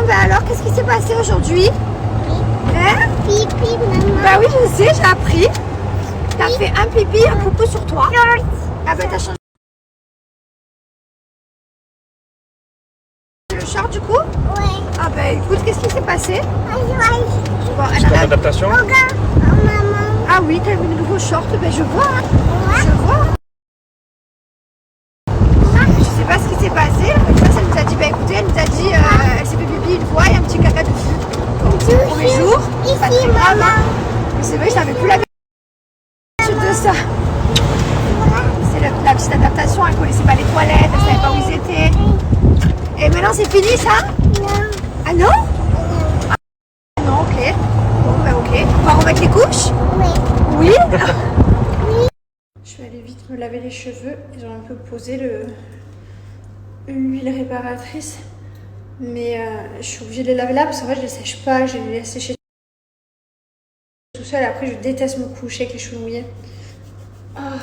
ben alors, qu'est-ce qui s'est passé aujourd'hui? Hein? Pipi, maman. Bah oui, je sais, j'ai appris. T'as fait un pipi, un poupou sur toi. Ah ben t'as changé le short du coup? Ouais. Ah ben écoute, qu'est-ce qui s'est passé? Bon, C'est ton adaptation? Regarde, oh, maman. Ah oui, t'as vu le nouveau short? Ben je vois, hein. Ouais. Je vois. Je sais pas ce qui s'est passé. La maîtresse, elle nous a dit, bah écoutez, elle nous a dit, elle s'est fait pipi une fois, il y a un petit caca dessus. Le premier jour, c'est pas très grave, hein. Mais c'est vrai, je n'avais plus l'habitude de ça. C'est la petite adaptation, elle connaissait pas les toilettes, elle savait pas où ils étaient. Et maintenant c'est fini ça? Non. Ah non? Ah non, ok. Bon bah ok. On va remettre les couches? Oui. Oui? Je vais aller vite me laver les cheveux. Ils ont un peu posé l'huile réparatrice. Mais je suis obligée de les laver là parce qu'en fait je les sèche pas, je les laisse sécher tout seul. Après je déteste me coucher avec les cheveux mouillés. Ah.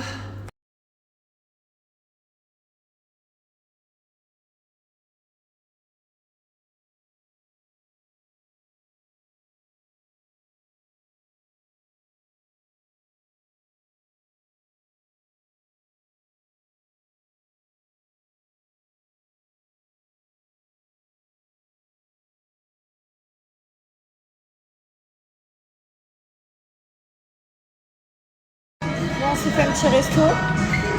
Bon, on s'est fait un petit resto.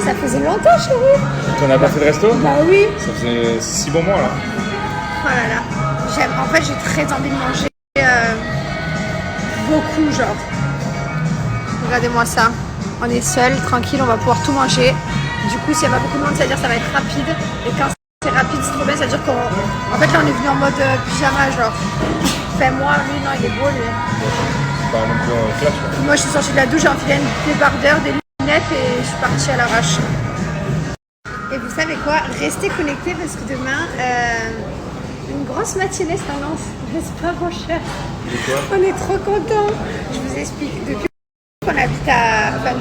Ça faisait longtemps, chérie. Tu n'as pas fait de resto? Bah oui. Ça faisait 6 bons mois là. Oh là là. En fait, j'ai très envie de manger beaucoup, genre. Regardez-moi ça. On est seul, tranquille, on va pouvoir tout manger. Du coup, s'il n'y a pas beaucoup de monde, ça veut dire que ça va être rapide. Et quand c'est rapide, c'est trop bien, ça veut dire qu'en fait, là, on est venu en mode pyjama, genre. Enfin, moi, lui, non, il est beau, lui. C'est pas non plus un flash quoi. Moi, je suis sortie de la douche, j'ai enfilé une débardeur, des lunettes et je suis partie à l'arrache. Et vous savez quoi? Restez connectés parce que demain, une grosse matinée s'annonce, n'est-ce pas, mon cher? On est trop contents. Je vous explique. Depuis qu'on habite à... Enfin,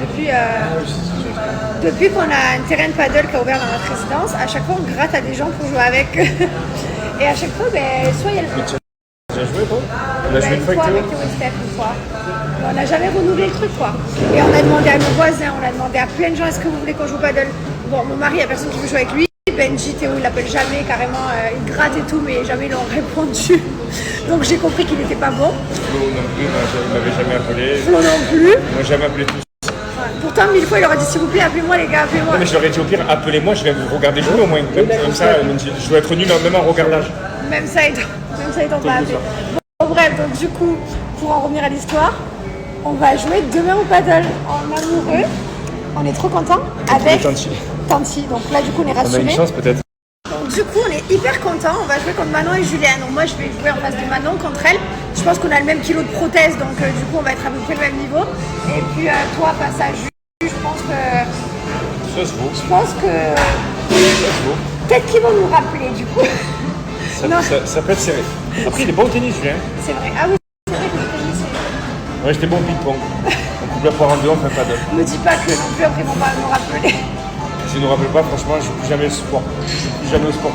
depuis qu'on a un terrain de paddle qui a ouvert dans notre résidence, à chaque fois, on gratte à des gens pour jouer avec. Et à chaque fois, ben, soit il y a le... Tu as joué toi? On a joué une fois avec avec Théo? Théo et Steph, une fois. Mais on n'a jamais renouvelé le truc, quoi. Et on a demandé à nos voisins, on a demandé à plein de gens, est-ce que vous voulez qu'on joue au paddle? Bon, mon mari, il n'y a personne qui veut jouer avec lui. Benji, Théo, il l'appelle jamais, carrément, il gratte et tout, mais jamais ils l'ont répondu. Donc j'ai compris qu'il n'était pas bon. Flo non plus, il m'avait jamais appelé. Flo non plus. Ils m'ont jamais appelé tous. Pourtant, 1000 fois, il aurait dit s'il vous plaît, appelez-moi les gars, appelez-moi. Non mais je leur ai dit au pire, appelez-moi, je vais vous regarder jouer au moins. Comme ça, je dois être nul même en regardage. Même ça, ils t'ont pas appelé. Bon, bref, donc du coup, pour en revenir à l'histoire, on va jouer demain au paddle en amoureux. On est trop contents avec Tanti. Donc là, du coup, on est On a rassurés. une chance peut-être. Donc du coup, on est hyper contents. On va jouer contre Manon et Julien. Donc moi, je vais jouer en face de Manon contre elle. Je pense qu'on a le même kilo de prothèse, donc du coup, on va être à peu près le même niveau. Et puis toi, face à Jules, je pense que... Ça se vaut. Je pense que... Ça se vaut. Peut-être qu'ils vont nous rappeler, du coup. Ça peut être serré. Après, il est bon au tennis, Julien. C'est vrai. Ah oui, c'est vrai que le tennis, c'est... Ouais, j'étais bon au ping-pong. On coupe la poire en deux, on fait pas d'œuf. Me dis pas que non plus, après, ils vont pas nous rappeler. Si je ne nous rappelle pas, franchement, je ne joue plus jamais au sport. Je ne joue plus jamais au sport.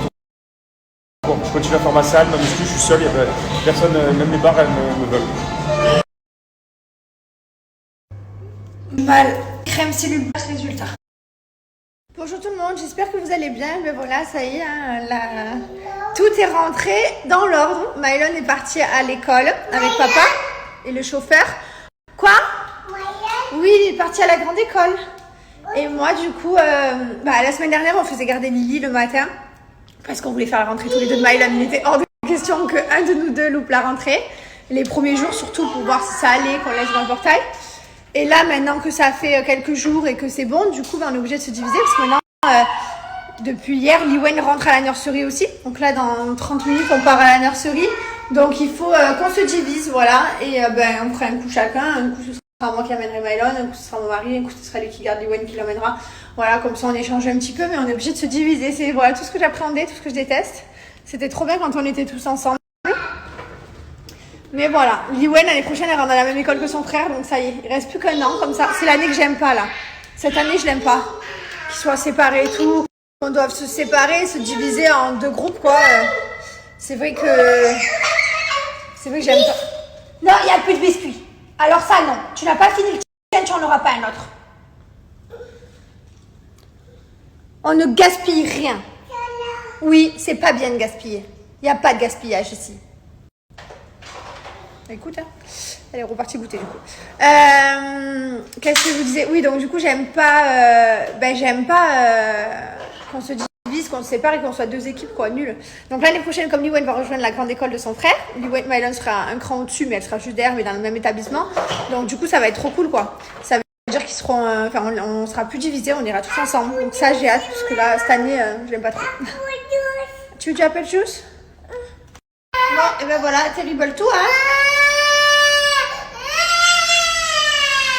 Bon, je continue à faire ma salle, ma muscu, je suis seul, il y a personne, même les barres, elles me veulent. Mal. Crème cellule basse, résultat. Bonjour tout le monde, j'espère que vous allez bien. Mais voilà, ça y est, hein, tout est rentré dans l'ordre. Mylon est parti à l'école avec papa et le chauffeur. Quoi? Oui, il est parti à la grande école. Et moi, du coup, la semaine dernière, on faisait garder Lily le matin parce qu'on voulait faire la rentrée tous les deux de Mylon. Il était hors de question qu'un de nous deux loupe la rentrée. Les premiers jours, surtout pour voir si ça allait, qu'on laisse dans le portail. Et là, maintenant que ça fait quelques jours et que c'est bon, du coup, on est obligé de se diviser parce que maintenant, depuis hier, Liwen rentre à la nursery aussi. Donc là, dans 30 minutes, on part à la nursery. Donc il faut qu'on se divise, voilà. Et on fera un coup chacun. Un coup, ce sera moi qui amènerai Mylon, un coup, ce sera mon mari, un coup, ce sera lui qui garde Liwen qui l'emmènera. Voilà, comme ça, on échange un petit peu, mais on est obligé de se diviser. C'est voilà, tout ce que j'appréhendais, tout ce que je déteste. C'était trop bien quand on était tous ensemble. Mais voilà, Liwen l'année prochaine elle rentre dans la même école que son frère, donc ça y est, il reste plus qu'un an comme ça. C'est l'année que j'aime pas là. Cette année je l'aime pas. Qu'ils soient séparés et tout, qu'on doive se séparer, se diviser en deux groupes quoi. C'est vrai que j'aime pas. Non, il n'y a plus de biscuits. Alors ça, non. Tu n'as pas fini le tien, tu n'en auras pas un autre. On ne gaspille rien. Oui, c'est pas bien de gaspiller. Il n'y a pas de gaspillage ici. Écoute, hein. Elle est repartie goûter du coup. Qu'est-ce que je vous disais? Oui, donc du coup, j'aime pas qu'on se divise, qu'on se sépare et qu'on soit deux équipes, quoi, nul. Donc l'année prochaine, comme Liwen va rejoindre la grande école de son frère, Mylon sera un cran au-dessus, mais elle sera juste derrière, mais dans le même établissement. Donc du coup, ça va être trop cool, quoi. Ça veut dire qu'ils seront, on sera plus divisés, on ira tous ensemble. Donc ça, j'ai hâte, parce que là, cette année, je l'aime pas trop. Tu veux du apple juice? Bon, et ben voilà, terrible tout, hein.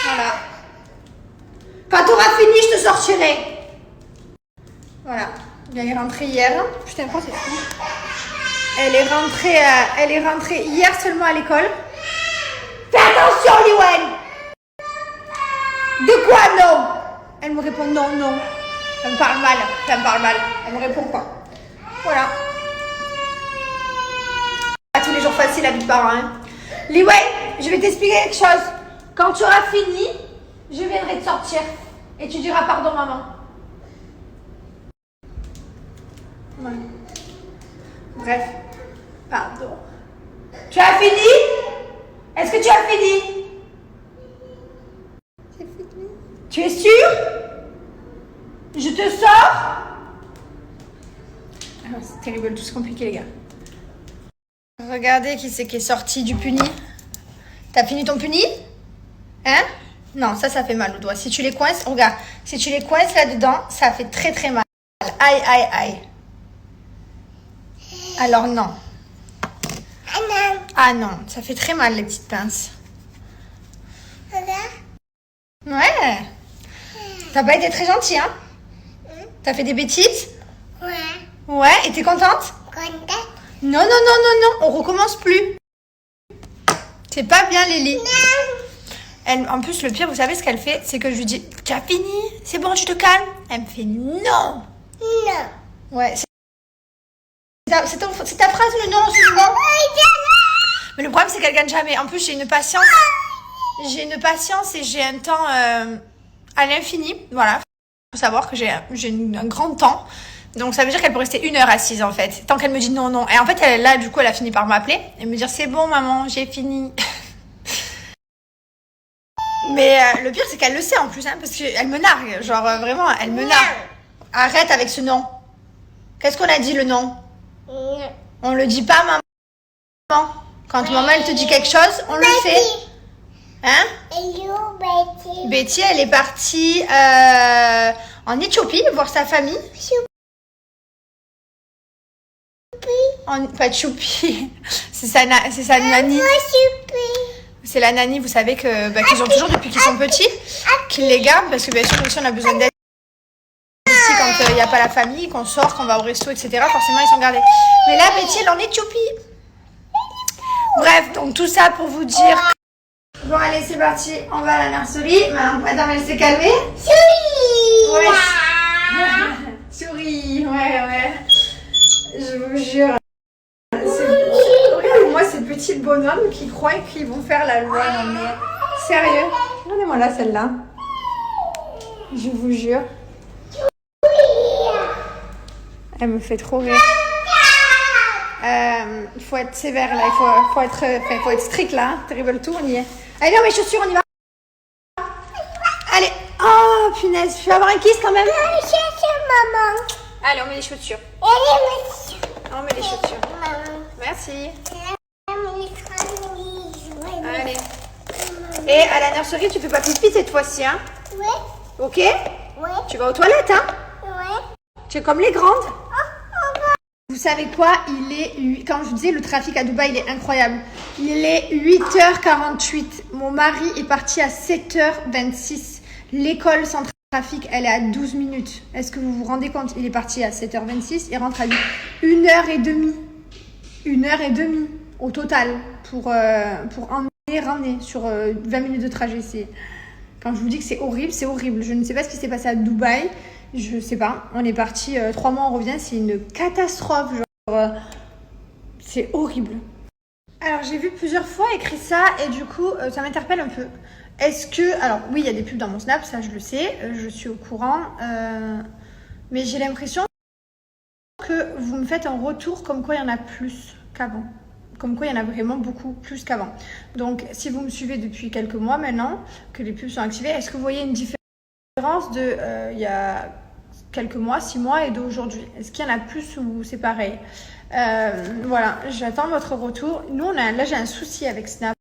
Voilà. Quand tu auras fini, je te sortirai. Voilà. Elle est rentrée hier. Putain, quoi, c'est fou. Elle est rentrée hier seulement à l'école. Fais attention, Liwen. De quoi, non? Elle me répond non, non. Ça me parle mal. Elle me répond pas. Voilà. Pas tous les jours faciles la vie de parents, hein. Liwen, je vais t'expliquer quelque chose. Quand tu auras fini, je viendrai te sortir. Et tu diras pardon, maman. Ouais. Bref. Pardon. Tu as fini? Est-ce que tu as fini? C'est fini. Tu es sûre? Je te sors? Ah, c'est terrible, tout c'est compliqué, les gars. Regardez qui c'est qui est sorti du puni. T'as fini ton puni? Hein? Non, ça fait mal au doigt. Si tu les coinces, regarde, si tu les coinces là-dedans, ça fait très très mal. Aïe, aïe, aïe. Alors non. Ah non, ça fait très mal les petites pinces. Ouais. T'as pas été très gentil, hein? T'as fait des bêtises? Ouais. Ouais, et t'es contente? Contente? Non, non, non, non, non, on recommence plus. C'est pas bien, Lily. Elle, en plus, le pire, vous savez ce qu'elle fait? C'est que je lui dis, tu as fini? C'est bon, tu te calmes? Elle me fait non. Non. Ouais, c'est ta phrase, le non, souvent. Mais le problème, c'est qu'elle gagne jamais. En plus, j'ai une patience et j'ai un temps à l'infini. Voilà, faut savoir que j'ai un grand temps. Donc, ça veut dire qu'elle peut rester 1 heure assise, en fait. Tant qu'elle me dit non, non. Et en fait, là, du coup, elle a fini par m'appeler et me dire, c'est bon, maman, j'ai fini. Mais le pire, c'est qu'elle le sait en plus, hein, parce qu'elle me nargue. Genre, vraiment, elle me nargue. Arrête avec ce non. Qu'est-ce qu'on a dit, le non? On le dit pas, maman. Quand maman, elle te dit quelque chose, on le fait. Hein? Betty, elle est partie en Éthiopie voir sa famille. Pas Choupi. C'est sa nanny. C'est la nanny, vous savez, qu'ils ont toujours depuis qu'ils sont petits, qu'ils les gardent, parce que bien sûr, nous aussi, on a besoin d'aide ici quand il n'y a pas la famille, qu'on sort, qu'on va au resto, etc. Forcément, ils sont gardés. Mais là, Betty, elle est en Éthiopie. Bref, donc tout ça pour vous dire. Bon, allez, c'est parti. On va à la nurserie. Madame, elle s'est calmée. Souris. Ouais. Souris, ouais. Je vous jure. Regardez-moi ces petits bonhommes qui croient qu'ils vont faire la loi. Non mais, sérieux. Regardez-moi là, celle-là. Je vous jure. Elle me fait trop rire. Il faut être sévère là, il faut être strict là. Terrible tout, on y est. Allez, non, mes chaussures, on y va. Allez. Oh, punaise, je vais avoir un kiss quand même. Maman. Allez, on met les chaussures. On met les chaussures. Merci. Allez. Et à la nurserie, tu fais pas pipi cette fois-ci, hein? Oui. Ok? Oui. Tu vas aux toilettes, hein? Oui. Tu es comme les grandes. Vous savez quoi? Quand je vous disais, le trafic à Dubaï, il est incroyable. Il est 8h48. Mon mari est parti à 7h26. L'école sans trafic, elle est à 12 minutes. Est-ce que vous vous rendez compte? Il est parti à 7h26, il rentre à 1h30. 1h30 au total pour emmener, ramener sur 20 minutes de trajet. Quand je vous dis que c'est horrible, c'est horrible. Je ne sais pas ce qui s'est passé à Dubaï. Je sais pas. On est parti 3 mois, on revient. C'est une catastrophe. Genre, C'est horrible. Alors j'ai vu plusieurs fois écrit ça et du coup ça m'interpelle un peu. Est-ce que... Alors oui, il y a des pubs dans mon Snap, ça je le sais, je suis au courant. Mais j'ai l'impression que vous me faites un retour comme quoi il y en a plus qu'avant. Comme quoi il y en a vraiment beaucoup plus qu'avant. Donc si vous me suivez depuis quelques mois maintenant, que les pubs sont activées, est-ce que vous voyez une différence de il y a quelques mois, 6 mois et d'aujourd'hui? Est-ce qu'il y en a plus ou c'est pareil? Voilà, j'attends votre retour. Nous, là j'ai un souci avec Snap.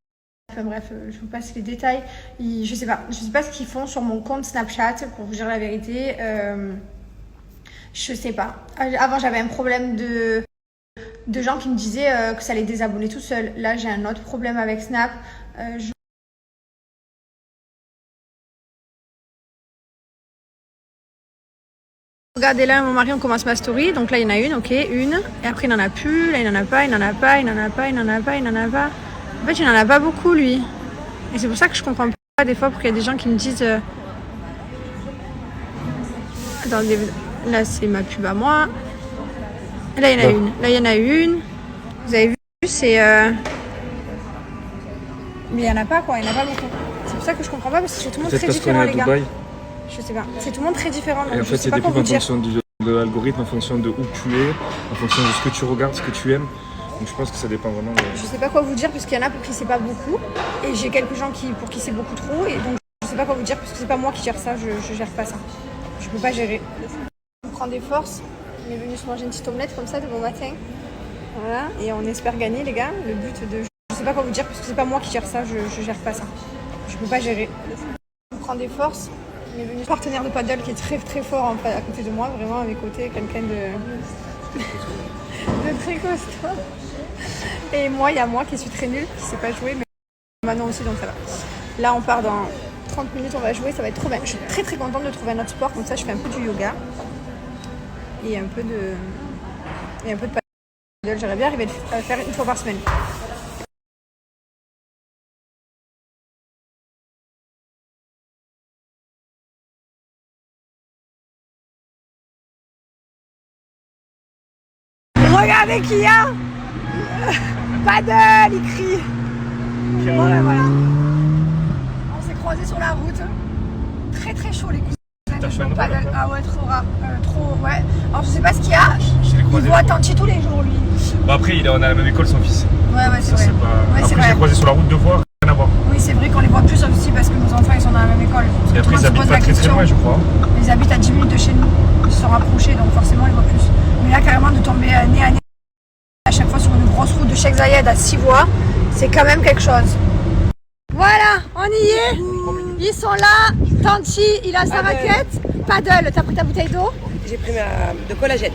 Enfin bref, je vous passe les détails. Je sais pas ce qu'ils font sur mon compte Snapchat, pour vous dire la vérité. Je sais pas. Avant, j'avais un problème de gens qui me disaient que ça allait désabonner tout seul. Là, j'ai un autre problème avec Snap. Regardez là, mon mari, on commence ma story. Donc là, il y en a une, ok, une. Et après, il n'en a plus. Là, il n'en a pas, il n'en a pas, il n'en a pas, il n'en a pas, il n'en a pas. En fait, il n'en a pas beaucoup, lui. Et c'est pour ça que je comprends pas des fois, pour qu'il y a des gens qui me disent... Attendez, là, c'est ma pub à moi. Là, il y en a une. Là, il y en a une. Vous avez vu, c'est... Mais il n'y en a pas, quoi. Il n'y en a pas beaucoup. C'est pour ça que je comprends pas, parce que c'est tout le monde très différent, les gars. Je sais pas. C'est tout le monde très différent. Et en fait, c'est des pubs en fonction de l'algorithme, en fonction de où tu es, en fonction de ce que tu regardes, ce que tu aimes. Donc je pense que ça dépend vraiment de... Je sais pas quoi vous dire, parce qu'il y en a pour qui c'est pas beaucoup. Et j'ai quelques gens pour qui c'est beaucoup trop. Et donc je sais pas quoi vous dire, parce que c'est pas moi qui gère ça. Je gère pas ça. Je peux pas gérer. On prend des forces. On est venu se manger une petite omelette comme ça de bon matin. Voilà. Et on espère gagner, les gars. Le but de... Je sais pas quoi vous dire, parce que c'est pas moi qui gère ça. Je gère pas ça. Je peux pas gérer. On prend des forces. On est venu partenaire de paddle qui est très très fort en fait, à côté de moi, vraiment à mes côtés, quelqu'un de très costaud. Et moi, il y a moi qui suis très nulle, qui sait pas jouer, mais Manon aussi, donc ça va. Là, on part dans 30 minutes, on va jouer, ça va être trop bien. Je suis très très contente de trouver un autre sport, comme ça je fais un peu du yoga et un peu de paddle. J'aimerais bien arriver à le faire une fois par semaine. Regardez qui y a. Paddle, il crie. Bon ben voilà. On s'est croisés sur la route. Très très chaud les cousins. Paddle. Ah ouais, trop, ouais. Alors je sais pas ce qu'il y a. Il voit Tanti tous les jours lui. Bon après, on a la même école, son fils. Ouais, c'est vrai. Pas... Ouais, après, je l'ai croisé sur la route 2 fois, rien à voir. Oui, c'est vrai qu'on les voit plus aussi parce que nos enfants ils sont dans la même école. Et après, ils habitent pas très loin, je crois. Ils habitent à 10 minutes de chez nous. Ils se sont rapprochés, donc forcément on les voit plus. Mais là, carrément, de tomber nez à nez à chaque fois sur une grosse route de Cheikh Zayed à 6 voies, c'est quand même quelque chose. Voilà, on y est. Ils sont là. Tanti, il a sa raquette. Paddle, t'as pris ta bouteille d'eau? J'ai pris de collagène.